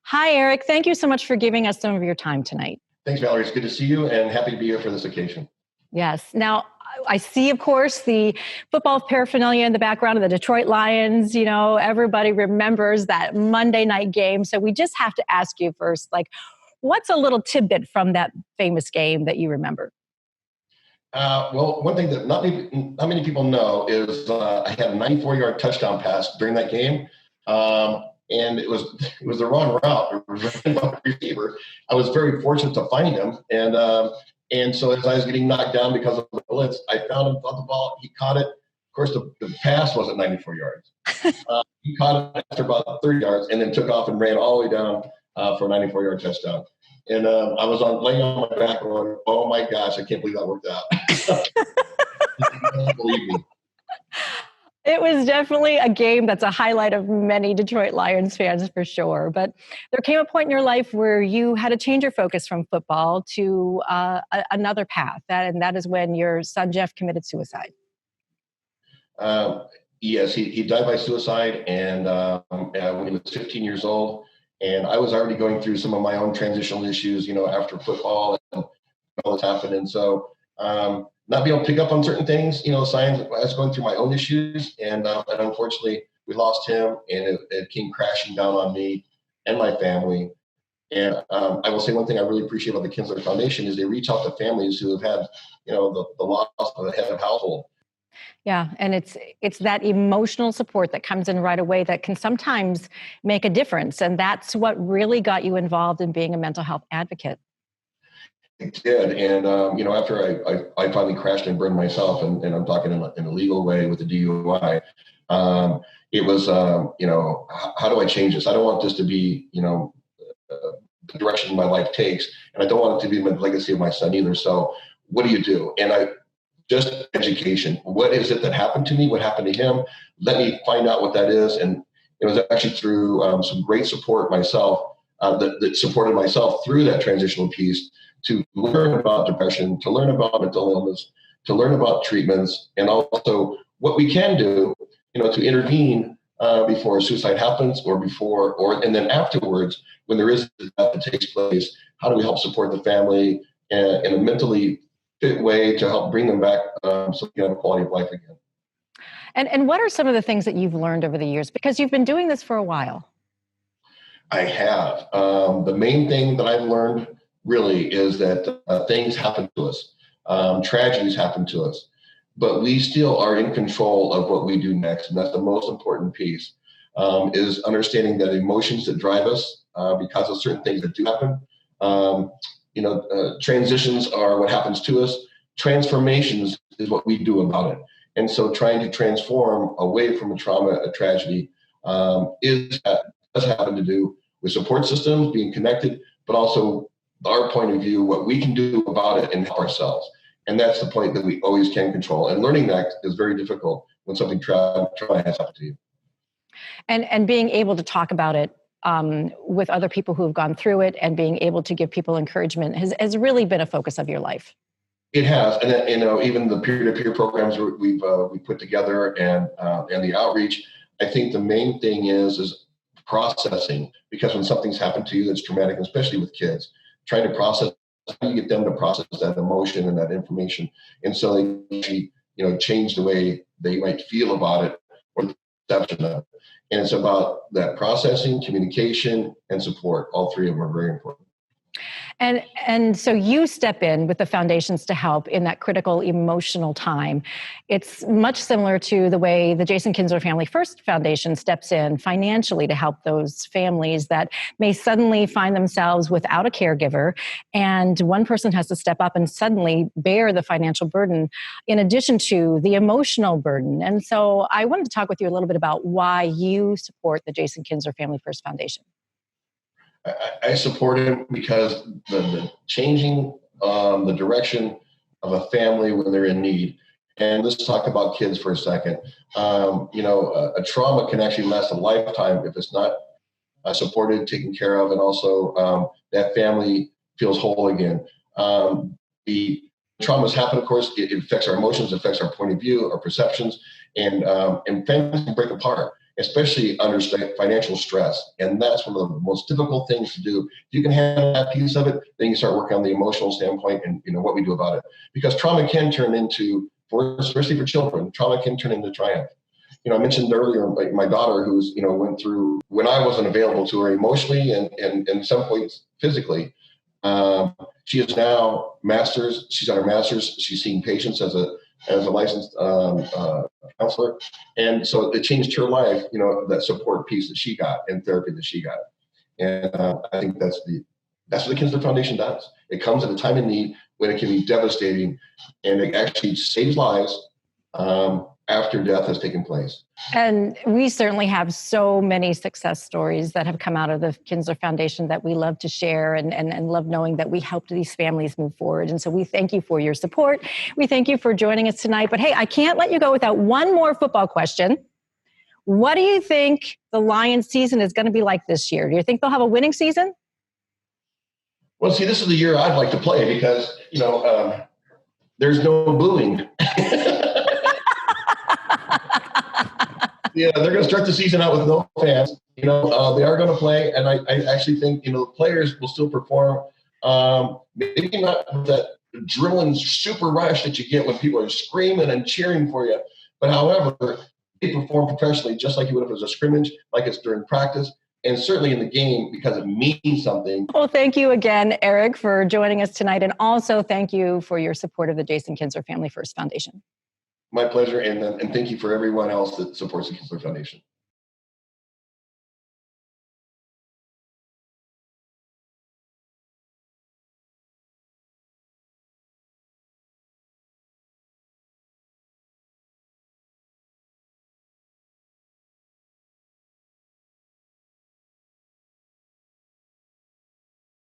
Hi, Eric. Thank you so much for giving us some of your time tonight. Thanks, Valerie. It's good to see you and happy to be here for this occasion. Yes. Now, I see, of course, the football paraphernalia in the background of the Detroit Lions. You know, everybody remembers that Monday night game. So we just have to ask you first, what's a little tidbit from that famous game that you remember? Well, one thing that not many people know is I had a 94-yard touchdown pass during that game, and it was the wrong route. It was right by the receiver. I was very fortunate to find him, and so as I was getting knocked down because of the blitz, I found him, caught the ball, he caught it. Of course, the pass wasn't 94 yards. He caught it after about 30 yards, and then took off and ran all the way down for a 94-yard touchdown. And I was laying on my back going, oh my gosh, I can't believe that worked out. Believe me. It was definitely a game that's a highlight of many Detroit Lions fans for sure. But there came a point in your life where you had to change your focus from football to another path. And that is when your son, Jeff, committed suicide. Yes, he died by suicide and when he was 15 years old. And I was already going through some of my own transitional issues, after football and all this happened. And so not being able to pick up on certain things, signs, I was going through my own issues. And unfortunately, we lost him and it came crashing down on me and my family. And I will say one thing I really appreciate about the Kinsler Foundation is they reach out to families who have had, the loss of the head of household. Yeah, and it's that emotional support that comes in right away that can sometimes make a difference. And that's what really got you involved in being a mental health advocate. It did. And, after I finally crashed and burned myself, and I'm talking in a legal way with the DUI, it was, how do I change this? I don't want this to be, the direction my life takes. And I don't want it to be the legacy of my son either. So what do? And just education. What is it that happened to me? What happened to him? Let me find out what that is. And it was actually through some great support myself that supported myself through that transitional piece to learn about depression, to learn about mental illness, to learn about treatments, and also what we can do, to intervene before suicide happens and then afterwards, when there is a death that takes place, how do we help support the family in a mentally fit way to help bring them back so they can have a quality of life again. And what are some of the things that you've learned over the years? Because you've been doing this for a while. I have. The main thing that I've learned really is that things happen to us. Tragedies happen to us. But we still are in control of what we do next. And that's the most important piece, is understanding that emotions that drive us because of certain things that do happen. Transitions are what happens to us. Transformations is what we do about it. And so trying to transform away from a trauma, a tragedy, does happen to do with support systems, being connected, but also our point of view, what we can do about it and help ourselves. And that's the point that we always can control. And learning that is very difficult when something trauma has happened to you. And being able to talk about it with other people who have gone through it and being able to give people encouragement has really been a focus of your life. It has, and even the peer-to-peer programs we put together and the outreach. I think the main thing is processing, because when something's happened to you that's traumatic, especially with kids, trying to process, how do you get them to process that emotion and that information, and so they actually change the way they might feel about it or the perception of it. And it's about that processing, communication, and support. All three of them are very important. And so you step in with the foundations to help in that critical emotional time. It's much similar to the way the Jason Kinsler Family First Foundation steps in financially to help those families that may suddenly find themselves without a caregiver, and one person has to step up and suddenly bear the financial burden in addition to the emotional burden. And so I wanted to talk with you a little bit about why you support the Jason Kinsler Family First Foundation. I support him because the changing the direction of a family when they're in need. And let's talk about kids for a second. A trauma can actually last a lifetime if it's not supported, taken care of, and also that family feels whole again. The traumas happen, of course, it affects our emotions, affects our point of view, our perceptions, and families can break apart. especially under financial stress. And that's one of the most difficult things to do. If you can handle that piece of it, then you can start working on the emotional standpoint and what we do about it. Because trauma can turn into, especially for children, trauma can turn into triumph. I mentioned earlier, like my daughter, who's, went through when I wasn't available to her emotionally and in some points physically. She is now master's. She's got her master's. She's seeing patients as a licensed counselor, and so it changed her life. That support piece that she got and therapy that she got, and I think that's what the Kinsler Foundation does. It comes at a time of need when it can be devastating, and it actually saves lives. After death has taken place. And we certainly have so many success stories that have come out of the Kinsler Foundation that we love to share and love knowing that we helped these families move forward. And so we thank you for your support. We thank you for joining us tonight. But hey, I can't let you go without one more football question. What do you think the Lions season is going to be like this year? Do you think they'll have a winning season? Well, see, this is the year I'd like to play because, there's no booing. Yeah, they're going to start the season out with no fans. They are going to play, and I actually think the players will still perform. Maybe not with that adrenaline super rush that you get when people are screaming and cheering for you, but however, they perform professionally, just like you would if it was a scrimmage, like it's during practice, and certainly in the game because it means something. Well, thank you again, Eric, for joining us tonight, and also thank you for your support of the Jason Kinsler Family First Foundation. My pleasure, and thank you for everyone else that supports the Kinsler Foundation.